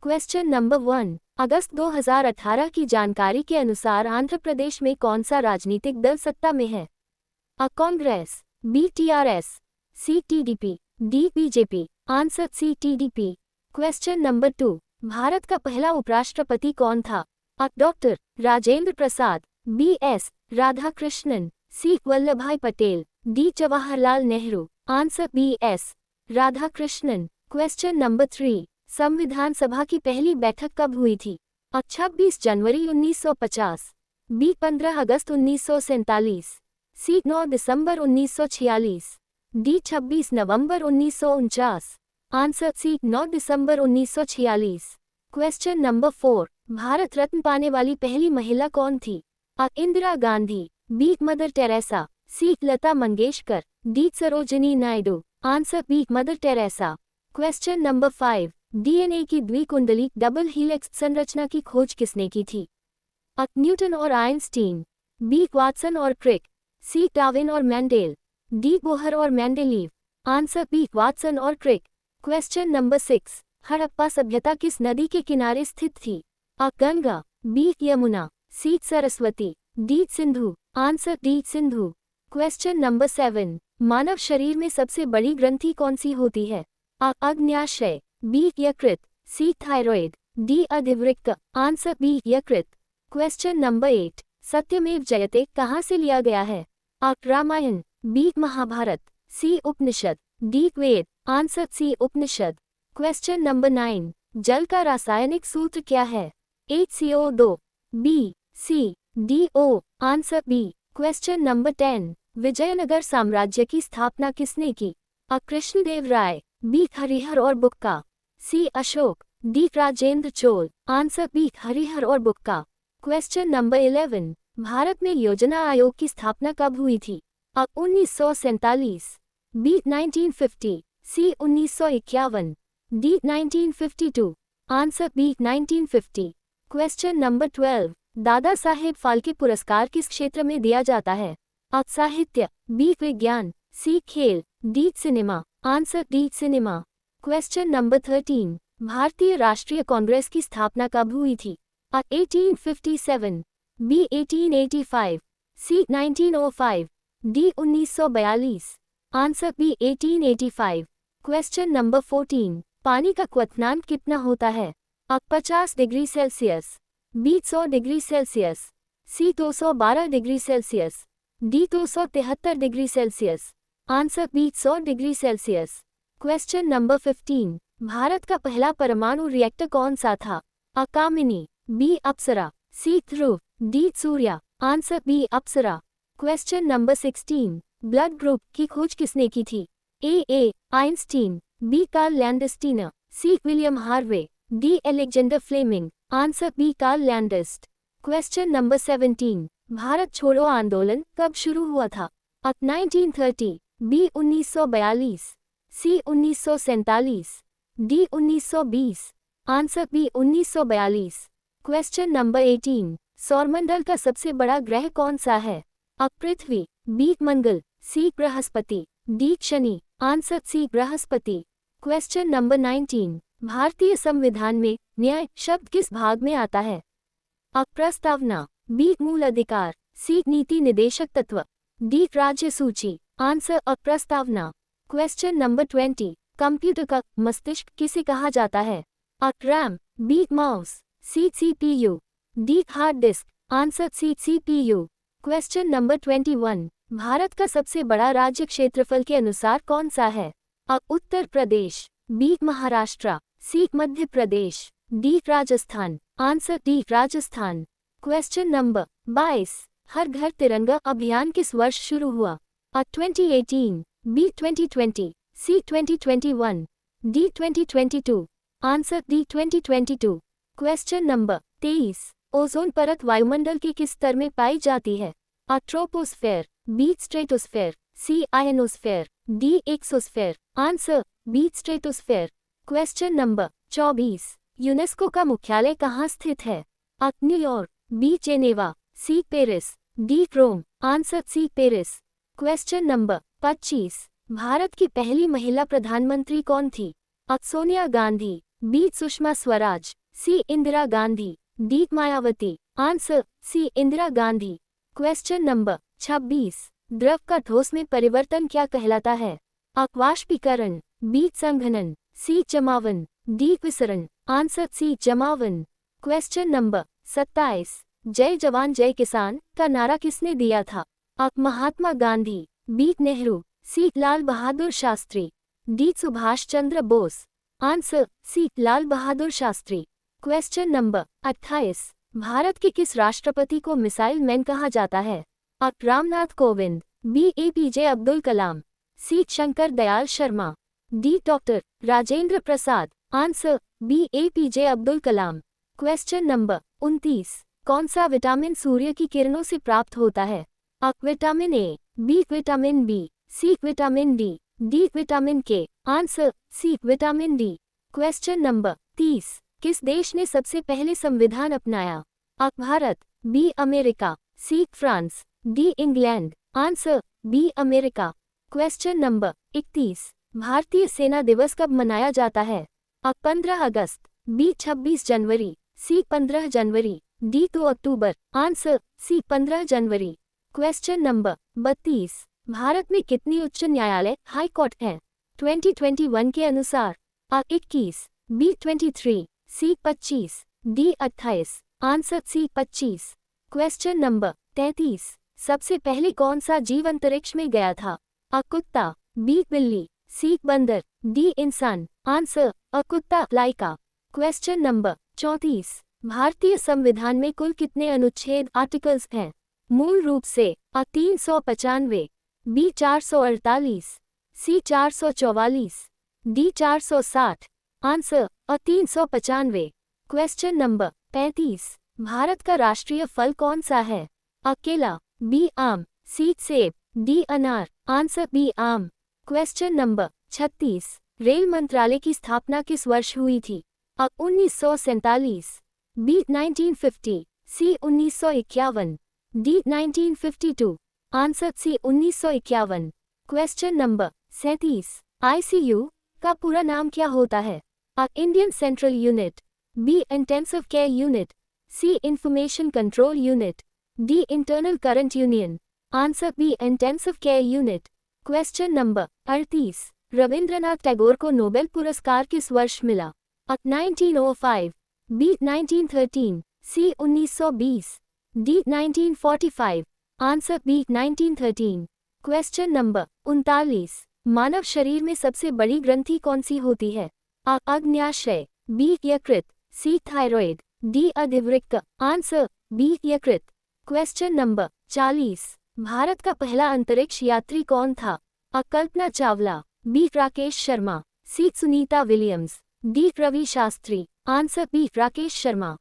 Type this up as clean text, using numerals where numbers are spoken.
Question number 1, अगस्त 2018 की जानकारी के अनुसार आंध्र प्रदेश में कौन सा राजनीतिक दल सत्ता में है? अ Congress, B TRS, C TDP, D BJP. Answer C TDP. Question number 2, Bharat का पहला उपराष्ट्रपति कौन था? अ doctor Rajendra Prasad, B S Radhakrishnan, C Vallabhbhai Patel, D Jawaharlal Nehru. Answer B S Radhakrishnan. Question number 3, संविधान सभा की पहली बैठक कब हुई थी? अ 26 जनवरी 1950, बी 15 अगस्त 1947, सी 9 दिसंबर 1946, डी 26 नवंबर 1949। आंसर सी 9 दिसंबर 1946। क्वेश्चन नंबर 4, भारत रत्न पाने वाली पहली महिला कौन थी? अ Indira Gandhi, B Mother Teresa, C Lata Mangeshkar, D Sarojini Naidu. Answer B Mother Teresa. Question number 5, DNA की द्विकुंडली डबल हीलिक्स संरचना की खोज किसने की थी? अ न्यूटन और आइंस्टीन, बी वाटसन और क्रिक, सी डार्विन और मेंडेल, डी बोहर और मेंडेलीव। आंसर बी वाटसन और क्रिक। क्वेश्चन नंबर 6, हड़प्पा सभ्यता किस नदी के किनारे स्थित थी? अ Ganga, B Yamuna, C Saraswati, D Sindhu. Answer D Sindhu. Question number 7, मानव शरीर में सबसे बड़ी ग्रंथि कौन सी होती है? अ अग्न्याशय, बी यकृत, सी थायराइड, डी अधिवृक्क। आंसर बी यकृत। क्वेश्चन नंबर 8, सत्यमेव जयते कहाँ से लिया गया है? अ Ramayana, B Mahabharata, C Upanishad, D Veda. Answer C Upanishad. Question number 9, जल का रासायनिक सूत्र क्या है? HCO2, B, C, D O. Answer B. Question number 10, Vijayanagara साम्राज्य की स्थापना किसने की? अ कृष्णदेव राय, बी हरिहर और Bukka, C Ashoka, D Rajendra Chola. Answer B Harihara और बुक्का। क्वेश्चन नंबर 11, भारत में योजना आयोग की स्थापना कब हुई थी? A 1947, B 1950, C 1951, D 1952। Answer B 1950। Question number 12, Dada Saheb Phalke पुरस्कार किस क्षेत्र में दिया जाता है? अ साहित्य, बी विज्ञान, सी खेल, D cinema. Answer D cinema. Question number 13, भारतीय राष्ट्रीय कांग्रेस की स्थापना कब हुई थी? अ 1857, B 1885, C 1905, D 1942। Answer B 1885। Question number 14, पानी का क्वथनांक कितना होता है? अ 50 degree Celsius, B 100 degree Celsius, C 212 degree Celsius, D 273 degree Celsius. Answer B 100 degree Celsius. Question number 15, Bharat का पहला परमाणु रिएक्टर कौन सा था? अ Kamini, B Apsara, C Dhruva, D Surya. Answer B Apsara. Question number 16, blood group की खोज किसने की थी? A Einstein, B Karl Landsteiner, C William Harvey, D Alexander Fleming. Answer B Karl Landsteiner. Question number 17, Bharat छोड़ो आंदोलन कब शुरू हुआ था? अ 1930, B 1942, C 1947, D 1920। Answer B 1942। Question number 18, सौरमंडल का सबसे बड़ा ग्रह कौन सा है? अ पृथ्वी, बी मंगल, सी बृहस्पति, डी शनि। आंसर सी बृहस्पति। क्वेश्चन नंबर 19, भारतीय संविधान में न्याय शब्द किस भाग में आता है? अ प्रस्तावना, बी मूल अधिकार, सी नीति निदेशक तत्व, डी राज्य सूची। आंसर अ प्रस्तावना। क्वेश्चन नंबर 20, कंप्यूटर का मस्तिष्क किसे कहा जाता है? A RAM, B mouse, C CPU, D hard disk. Answer C CPU। Question number 21, Bharat का सबसे बड़ा राज्य क्षेत्रफल के अनुसार कौन सा है? अ Uttar Pradesh, B Maharashtra, C Madhya Pradesh, D Rajasthan. Answer D Rajasthan. Question number 22, Har Ghar Tiranga अभियान किस वर्ष शुरू हुआ? अ 2018, B 2020, C 2021, D 2022। Answer D 2022। Question number 23, ozone परत वायुमंडल के किस स्तर में पाई जाती है? अ troposphere, B stratosphere, C ionosphere, D exosphere. Answer B stratosphere. Question number 24, UNESCO का मुख्यालय कहाँ स्थित है? अ New York, B Geneva, C Paris, D Rome. Answer C Paris. Question number 25, Bharat की पहली महिला प्रधानमंत्री कौन थी? अ Sonia Gandhi, B Sushma Swaraj, C Indira Gandhi, D Mayawati. Answer C Indira Gandhi. Question number 26। द्रव का ठोस में परिवर्तन क्या कहलाता है? अ वाष्पीकरण, बी संघनन, सी जमावन, डी विसरण। आंसर सी जमावन। Question number 27। जय जवान जय किसान का नारा किसने दिया था? अ Mahatma Gandhi, B Nehru, C Lal Bahadur Shastri, D Subhash Chandra Bose. Answer C Lal Bahadur Shastri. Question number 28। Bharat के किस राष्ट्रपति को मिसाइल मैन कहा जाता है? अ Ramnath Kovind, B APJ Abdul Kalam, C Shankar Dayal Sharma, D doctor Rajendra Prasad. Answer B APJ Abdul Kalam. Question number 29। कौन सा विटामिन सूर्य की किरणों से प्राप्त होता है? अ vitamin A, B vitamin B, C vitamin D, D vitamin K. Answer C vitamin D. Question number 30। किस देश ने सबसे पहले संविधान अपनाया? अ Bharat, B America, C France, D England. Answer B America. Question number 31। भारतीय सेना दिवस कब मनाया जाता है? अ 15 अगस्त, बी 26 जनवरी, सी 15 जनवरी, डी 2 अक्टूबर। आंसर सी 15 जनवरी। Question number 32। भारत में कितनी उच्च न्यायालय हाई कोर्ट हैं 2021 के अनुसार? A 21, B 23, C 25, D 28। Answer C 25। Question number 33। सबसे पहले कौन सा जीव अंतरिक्ष में गया था? अ कुत्ता, बी बिल्ली, सी बंदर, डी इंसान। आंसर अ कुत्ता लाइका। Question number 34। भारतीय संविधान में कुल कितने अनुच्छेद आर्टिकल्स हैं? मूल रूप से अ 395, बी 448, सी 444, डी 460। आंसर अ 395। Question number 35। भारत का राष्ट्रीय फल कौन सा है? अ केला, बी आम, सी सेब, डी अनार। आंसर बी आम। Question number 36। रेल मंत्रालय की स्थापना किस वर्ष हुई थी? A 1947, B 1950, C 1951, D 1952। Answer C 1951। Question number 37। ICU का पूरा नाम क्या होता है? A Indian central unit, B intensive care unit, C information control unit, D internal current union. Answer B intensive care unit. Question number 38। Rabindranath Tagore को Nobel पुरस्कार किस वर्ष मिला? A 1905, B 1913, C 1920, D 1945। Answer B 1913। Question number 39। मानव शरीर में सबसे बड़ी ग्रंथि कौन सी होती है? अ अग्न्याशय, बी यकृत, सी थायराइड, डी अधिवृक्क। आंसर बी यकृत। Question number 40। भारत का पहला अंतरिक्ष यात्री कौन था? अ Kalpana Chawla, B Rakesh Sharma, C Sunita Williams, D Ravi Shastri. Answer B Rakesh Sharma.